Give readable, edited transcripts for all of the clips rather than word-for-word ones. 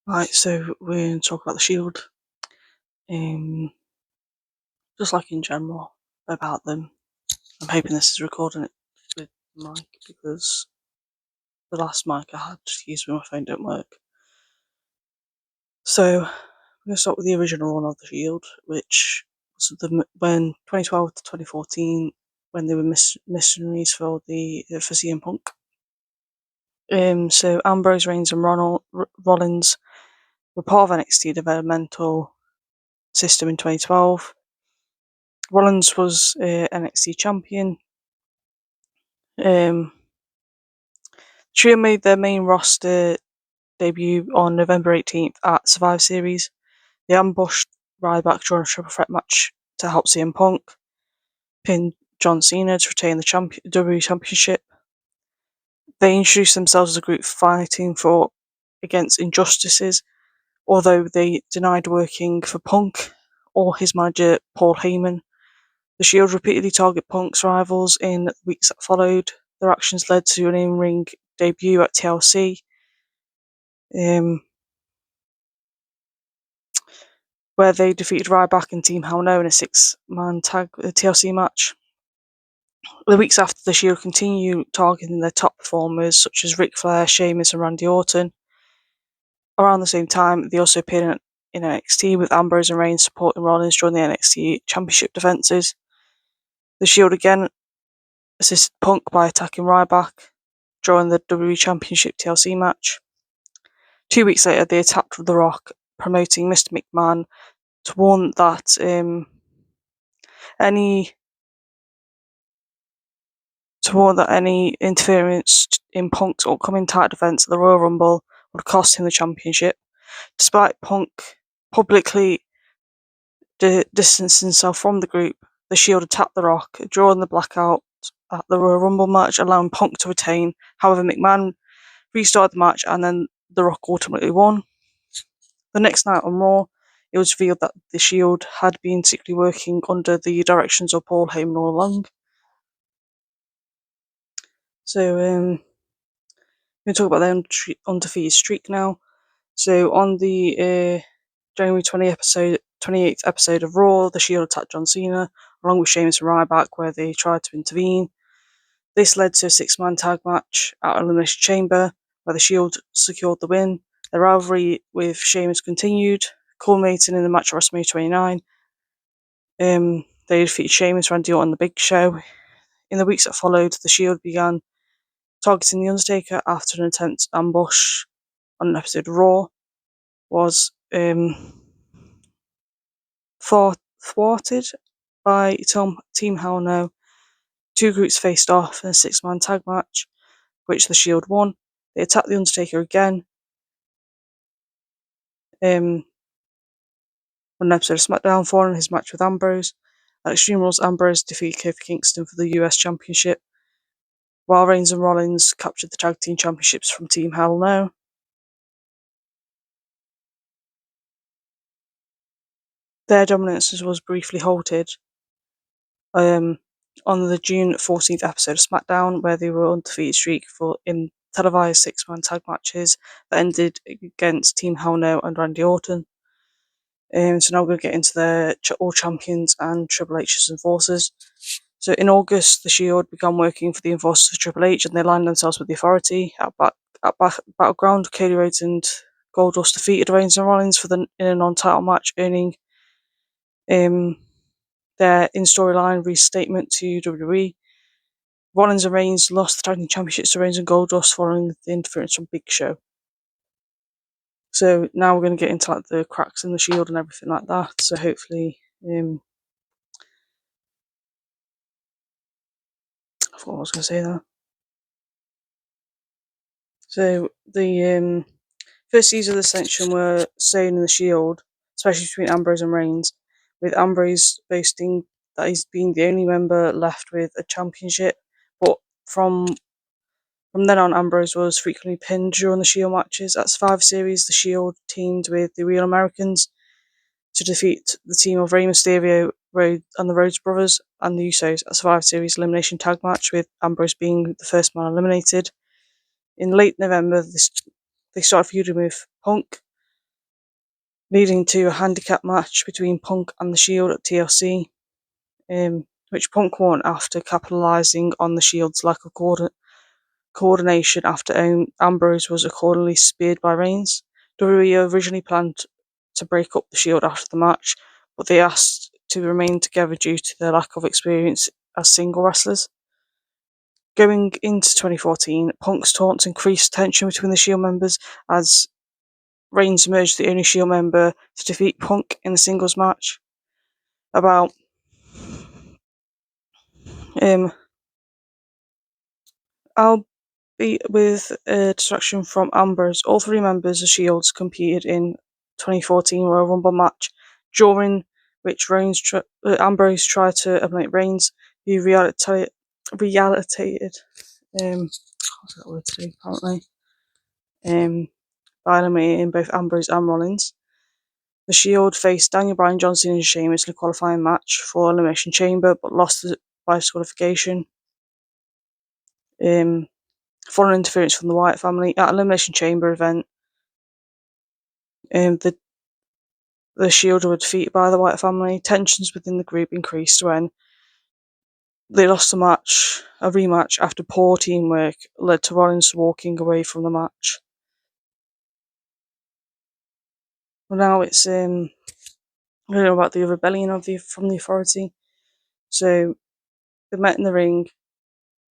Right, so we're going to talk about the Shield. Just like in general about them. I'm hoping this is recording it with the mic because the last mic I had to use when my phone didn't work. So I'm going to start with the original run of the Shield, which was when 2012 to 2014, when they were missionaries for CM Punk. So Ambrose, Reigns, and Rollins were part of NXT developmental system in 2012. Rollins was NXT champion. Trio made their main roster debut on November 18th at Survivor Series. They ambushed Ryback during a triple threat match to help CM Punk pin John Cena to retain the WWE Championship. They introduced themselves as a group fighting against injustices, although they denied working for Punk or his manager Paul Heyman. The Shield repeatedly targeted Punk's rivals in the weeks that followed. Their actions led to an in-ring debut at TLC, where they defeated Ryback and Team Hell No in a six-man tag TLC match. The weeks after, the Shield continued targeting their top performers such as Ric Flair, Sheamus, and Randy Orton. Around the same time, they also appeared in NXT with Ambrose and Reigns supporting Rollins during the NXT Championship defenses. The Shield again assisted Punk by attacking Ryback during the WWE Championship TLC match. 2 weeks later, they attacked The Rock, promoting Mr. McMahon to warn that any interference in Punk's upcoming title defense at the Royal Rumble would cost him the championship. Despite Punk publicly distancing himself from the group, the Shield attacked The Rock, drawing the blackout at the Royal Rumble match, allowing Punk to retain. However, McMahon restarted the match and then The Rock ultimately won. The next night on Raw, it was revealed that the Shield had been secretly working under the directions of Paul Heyman all along. So, we're going to talk about their undefeated streak now. So, on the January 28th episode of Raw, the Shield attacked John Cena, along with Sheamus and Ryback, where they tried to intervene. This led to a six-man tag match at Elimination Chamber, where the Shield secured the win. The rivalry with Sheamus continued, culminating in the match at WrestleMania 29. They defeated Sheamus, Randy Orton, and The Big Show. In the weeks that followed, the Shield began targeting The Undertaker after an intense ambush on an episode of Raw was thwarted by Team Hell No. Two groups faced off in a six-man tag match, which the Shield won. They attacked The Undertaker again on an episode of SmackDown following his match with Ambrose. At Extreme Rules, Ambrose defeated Kofi Kingston for the US Championship, while Reigns and Rollins captured the Tag Team Championships from Team Hell No. Their dominance was briefly halted on the June 14th episode of SmackDown, where they were undefeated streak in televised six-man tag matches that ended against Team Hell No and Randy Orton. So now we're going to get into their All Champions and Triple H's Enforcers. So in August, the Shield began working for the Enforcers of Triple H, and they aligned themselves with the Authority. At Battleground, Cody Rhodes and Goldust defeated Reigns and Rollins in a non-title match, earning their in-storyline restatement to WWE. Rollins and Reigns lost the Tag Team Championships to Reigns and Goldust following the interference from Big Show. So now we're going to get into the cracks in the Shield and everything like that. So hopefully, I forgot what I was going to say there. So the first season of the Ascension were staying in the Shield, especially between Ambrose and Reigns, with Ambrose boasting that he's been the only member left with a championship. But from then on, Ambrose was frequently pinned during the Shield matches. At Survivor Series, the Shield teamed with the Real Americans to defeat the team of Rey Mysterio and the Rhodes Brothers and the Usos at Survivor Series elimination tag match, with Ambrose being the first man eliminated. In late November, they started feuding with Punk, leading to a handicap match between Punk and The Shield at TLC, which Punk won after capitalising on The Shield's lack of coordination after Ambrose was accordingly speared by Reigns. WWE originally planned to break up The Shield after the match, but they asked to remain together due to their lack of experience as single wrestlers. Going into 2014, Punk's taunts increased tension between the Shield members as Reigns emerged the only Shield member to defeat Punk in a singles match. About with a distraction from Ambrose, all three members of Shields competed in 2014 Royal Rumble match, during which Ambrose tried to eliminate Reigns, who reallocated by eliminating both Ambrose and Rollins. The Shield faced Daniel Bryan, John Cena and Sheamus in a qualifying match for Elimination Chamber, but lost by disqualification. Following interference from the Wyatt family at Elimination Chamber event, the Shield were defeated by the Wyatt family. Tensions within the group increased when they lost a rematch after poor teamwork led to Rollins walking away from the match. Well, now it's I don't know about the rebellion from the Authority. So they met in the ring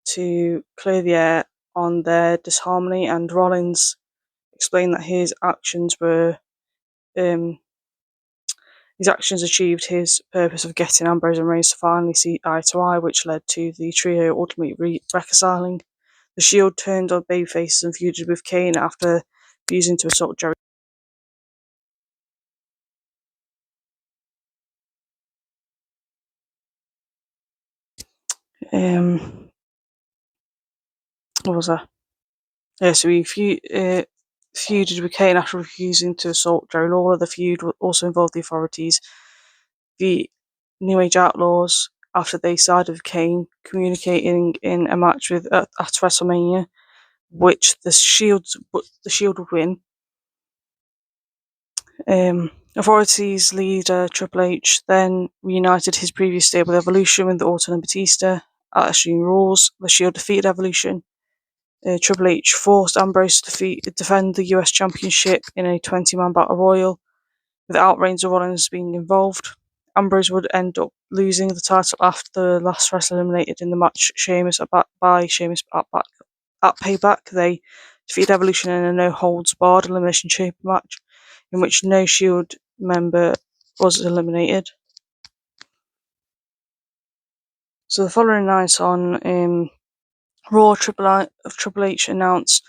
to clear the air on their disharmony, and Rollins explained that his actions achieved his purpose of getting Ambrose and Reigns to finally see eye to eye, which led to the trio ultimately reconciling. The Shield turned on babyfaces and feuded with Kane after refusing to assault Jerry. What was that? Yeah, so he feuded with Kane after refusing to assault Jerry Lawler. The feud also involved the Authorities, the New Age Outlaws, after they sided with Kane, communicating in a match at WrestleMania, which the Shield would win. Authorities leader Triple H then reunited his previous stable Evolution with Orton and Batista at Extreme Rules. The Shield defeated Evolution. Triple H forced Ambrose to defend the US Championship in a 20-man battle royal, without Reigns or Rollins being involved. Ambrose would end up losing the title after the last wrestler eliminated in the match, Sheamus at Payback. They defeated Evolution in a no-holds-barred Elimination Chamber match, in which no Shield member was eliminated. So the following night on Raw, Triple H announced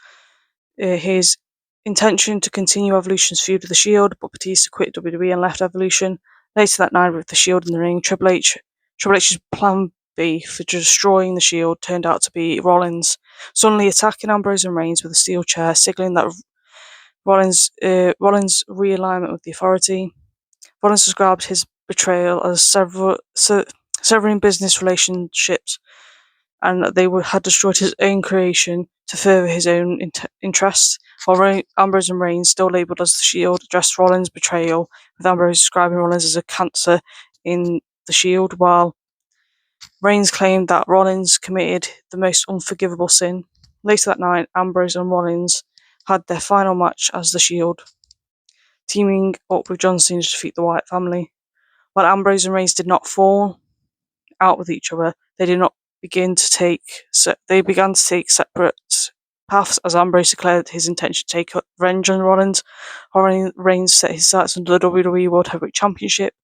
his intention to continue Evolution's feud with the Shield, but Batista quit WWE and left Evolution. Later that night, with the Shield in the ring, Triple H's plan B for destroying the Shield turned out to be Rollins suddenly attacking Ambrose and Reigns with a steel chair, signaling that Rollins' realignment with the Authority. Rollins described his betrayal as severing business relationships, and that they had destroyed his own creation to further his own interests, while Ambrose and Reigns, still labelled as the Shield, addressed Rollins' betrayal, with Ambrose describing Rollins as a cancer in the Shield, while Reigns claimed that Rollins committed the most unforgivable sin. Later that night, Ambrose and Rollins had their final match as the Shield, teaming up with John Cena to defeat the Wyatt family. While Ambrose and Reigns did not fall out with each other, they began to take separate paths, as Ambrose declared his intention to take revenge on Rollins, while Reigns set his sights on the WWE World Heavyweight Championship.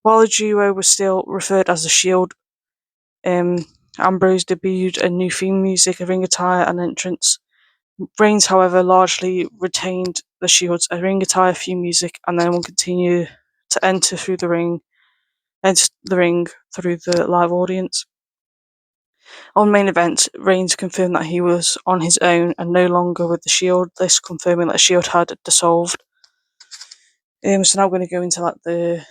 While the duo was still referred as the Shield, Ambrose debuted a new theme music, a ring attire, and entrance. Reigns, however, largely retained the Shield's ring attire, theme music, and then will continue to enter the ring through the live audience. On main event, Reigns confirmed that he was on his own and no longer with the Shield, this confirming that the Shield had dissolved. So now we're going to go into the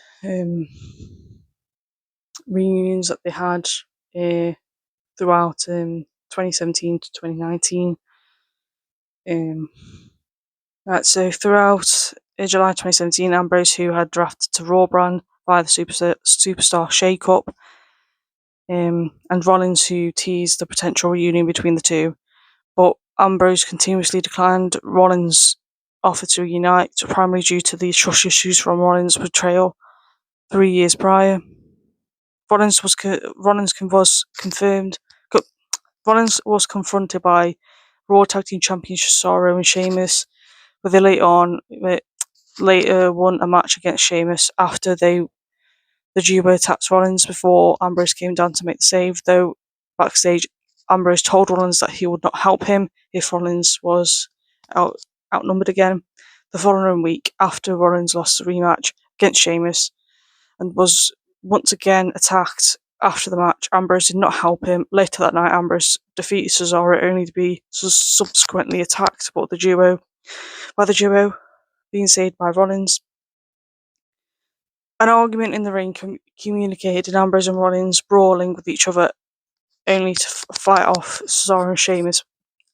reunions that they had throughout 2017 to 2019. So throughout July 2017, Ambrose, who had drafted to Raw brand via the Superstar Shake-Up, and Rollins, who teased the potential reunion between the two. But Ambrose continuously declined Rollins' offer to reunite, primarily due to the trust issues from Rollins' betrayal 3 years prior. Rollins was confronted by Raw Tag Team Champions Cesaro and Sheamus, where they later won a match against Sheamus after the duo attacked Rollins before Ambrose came down to make the save, though backstage Ambrose told Rollins that he would not help him if Rollins was outnumbered again. The following week, after Rollins lost the rematch against Sheamus and was once again attacked after the match, Ambrose did not help him. Later that night, Ambrose defeated Cesaro, only to be subsequently attacked by the duo being saved by Rollins. An argument in the ring communicated Ambrose and Rollins brawling with each other, only to fight off Cesaro and Sheamus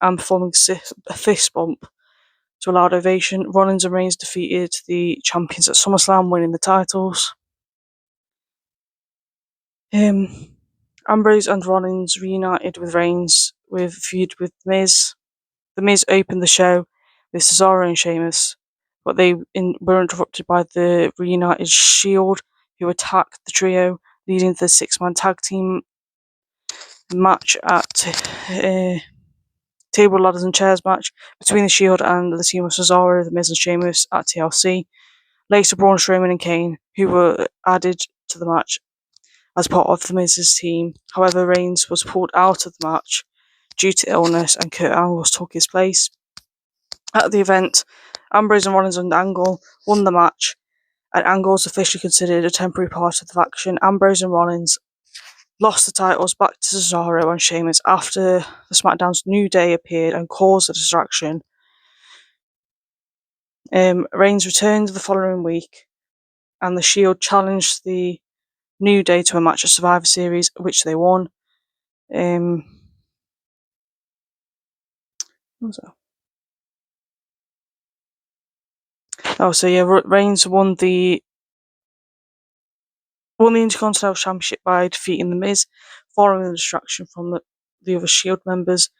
and performing a fist bump to a loud ovation. Rollins and Reigns defeated the champions at SummerSlam, winning the titles. Ambrose and Rollins reunited with Reigns with a feud with The Miz. The Miz opened the show with Cesaro and Sheamus, but they were interrupted by the reunited Shield, who attacked the trio, leading to the 6-man tag team match at Table, Ladders and Chairs match between the Shield and the team of Cesaro, The Miz and Sheamus at TLC. Later, Braun Strowman and Kane, who were added to the match as part of The Miz's team. However, Reigns was pulled out of the match due to illness, and Kurt Angle took his place. At the event, Ambrose and Rollins and Angle won the match, and Angle was officially considered a temporary part of the faction. Ambrose and Rollins lost the titles back to Cesaro and Sheamus after the SmackDown's New Day appeared and caused a distraction. Reigns returned the following week, and the Shield challenged the New Day to a match at Survivor Series, which they won. What was that? Reigns won the Intercontinental Championship by defeating The Miz, following the distraction from the other Shield members.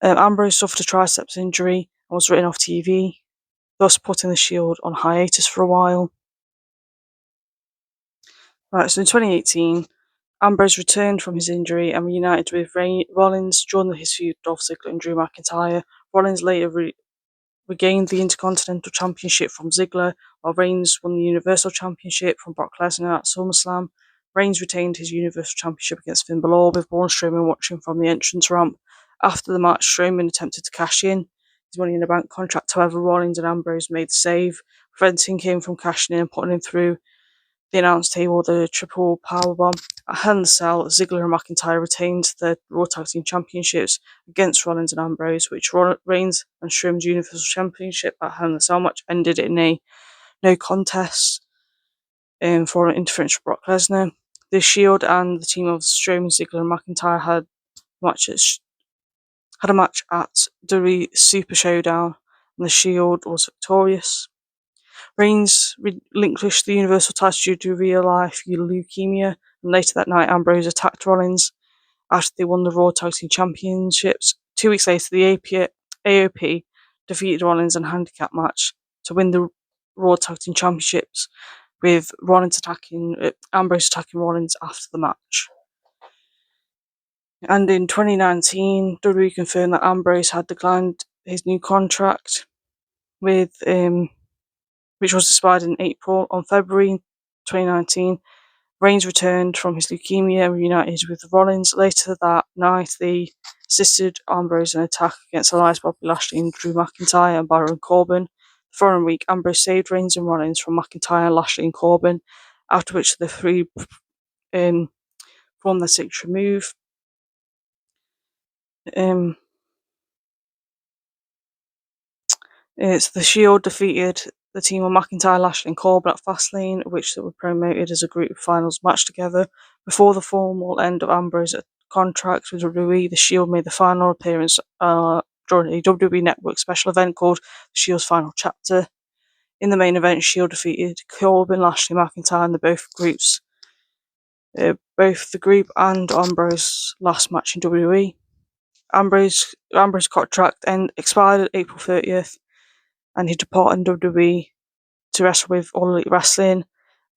Ambrose suffered a triceps injury and was written off TV, thus putting the Shield on hiatus for a while. Right, so in 2018, Ambrose returned from his injury and reunited with Rollins during his feud with Dolph Ziggler and Drew McIntyre. Rollins later regained the Intercontinental Championship from Ziggler, while Reigns won the Universal Championship from Brock Lesnar at SummerSlam. Reigns retained his Universal Championship against Finn Balor, with Braun Strowman watching from the entrance ramp. After the match, Strowman attempted to cash in his Money in the Bank contract. However, Rollins and Ambrose made the save, preventing him from cashing in and putting him through the announce table the triple powerbomb. At Hell in a Cell, Ziggler and McIntyre retained the Raw Tag Team Championships against Rollins and Ambrose, which Reigns and Strowman's Universal Championship at Hell in a Cell match ended in a no contest for an interference for Brock Lesnar. The Shield and the team of Strowman, Ziggler and McIntyre had a match at the Super Showdown, and the Shield was victorious. Reigns relinquished the Universal title due to real-life leukemia, and later that night Ambrose attacked Rollins after they won the Raw Tag Team Championships. 2 weeks later, the AOP defeated Rollins in a handicap match to win the Raw Tag Team Championships, with Ambrose attacking Rollins after the match. And in 2019, WWE confirmed that Ambrose had declined his new contract with which was expired in April. On February 2019, Reigns returned from his leukemia and reunited with Rollins. Later that night, they assisted Ambrose in an attack against Elias, Bobby Lashley, and Drew McIntyre and Baron Corbin. The following week, Ambrose saved Reigns and Rollins from McIntyre, Lashley, and Corbin, after which the three formed their signature move. The Shield defeated the team of McIntyre, Lashley, and Corbin at Fastlane, which they were promoted as a group finals match together. Before the formal end of Ambrose's contract with WWE, the Shield made the final appearance during a WWE Network special event called The Shield's Final Chapter. in the main event, Shield defeated Corbin, Lashley, McIntyre in the both groups. Both the group and Ambrose last match in WWE. Ambrose contract expired April 30th, and he departed WWE to wrestle with All Elite Wrestling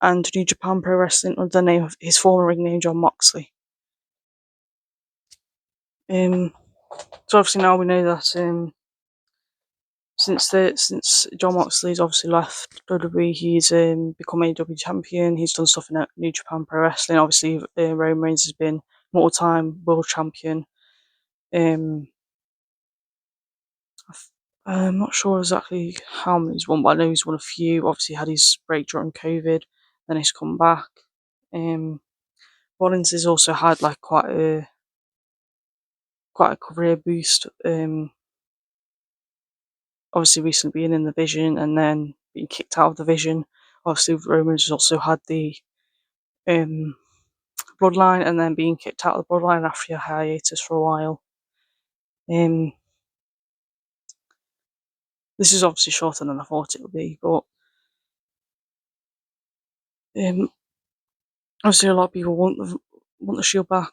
and New Japan Pro Wrestling under the name of his former ring name, Jon Moxley. So obviously now we know that since Jon Moxley's obviously left WWE, he's become AEW champion. He's done stuff in New Japan Pro Wrestling. Obviously, Roman Reigns has been multiple-time world champion. I'm not sure exactly how many he's won, but I know he's won a few. Obviously, he had his break during COVID, then he's come back. Rollins has also had like quite a career boost. Obviously, recently being in the Vision and then being kicked out of the Vision. Obviously, Roman has also had the Bloodline and then being kicked out of the Bloodline after a hiatus for a while. This is obviously shorter than I thought it would be, but obviously a lot of people want the Shield back.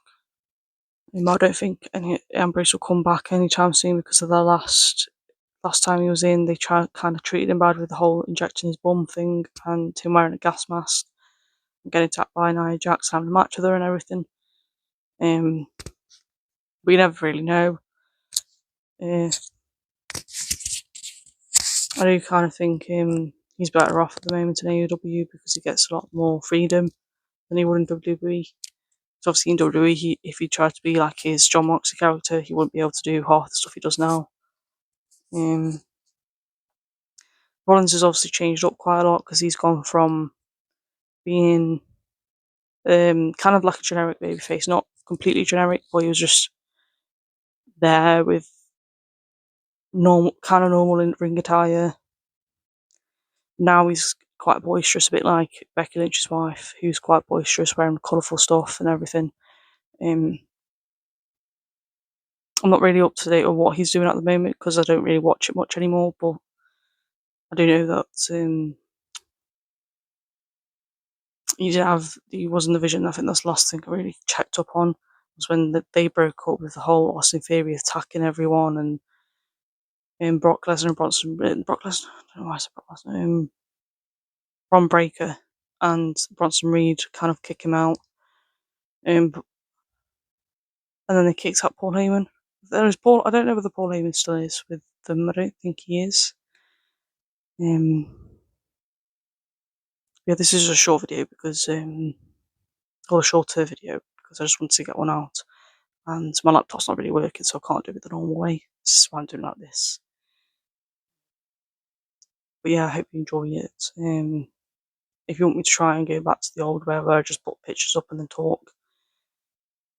I don't think Ambrose will come back anytime soon because of the last time he was in, they kind of treated him bad with the whole injecting his bum thing and him wearing a gas mask and getting attacked by Nia Jax, having a match with her and everything. We never really know. I do kind of think he's better off at the moment in AEW because he gets a lot more freedom than he would in WWE. So obviously in WWE, if he tried to be like his Jon Moxley character, he wouldn't be able to do half the stuff he does now. Rollins has obviously changed up quite a lot because he's gone from being kind of like a generic babyface, not completely generic, but he was just there with normal in ring attire. Now he's quite boisterous, a bit like Becky Lynch's wife, who's quite boisterous, wearing colourful stuff and everything. I'm not really up to date on what he's doing at the moment because I don't really watch it much anymore, but I do know that he was in the Vision. I think that's the last thing I really checked up on was when they broke up with the whole Austin Theory attacking everyone and Brock Lesnar and Brock Lesnar, I don't know why I said Brock Lesnar, Bron Breakker and Bronson Reed kind of kick him out, and then they kicked out Paul Heyman. There is Paul. I don't know whether Paul Heyman still is with them. I don't think he is. Yeah, this is a short video because or a shorter video because I just wanted to get one out, and my laptop's not really working, so I can't do it the normal way. This is why I'm doing like this. But yeah, I hope you enjoy it. If you want me to try and go back to the old way where I just put pictures up and then talk,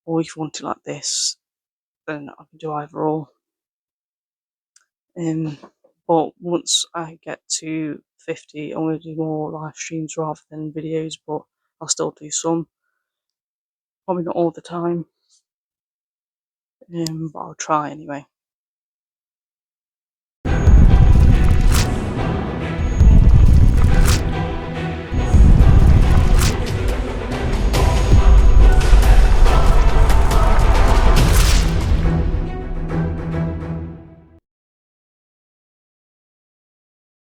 or if you want it like this, then I can do either or. But once I get to 50, I'm going to do more live streams rather than videos, but I'll still do some. Probably not all the time, but I'll try anyway.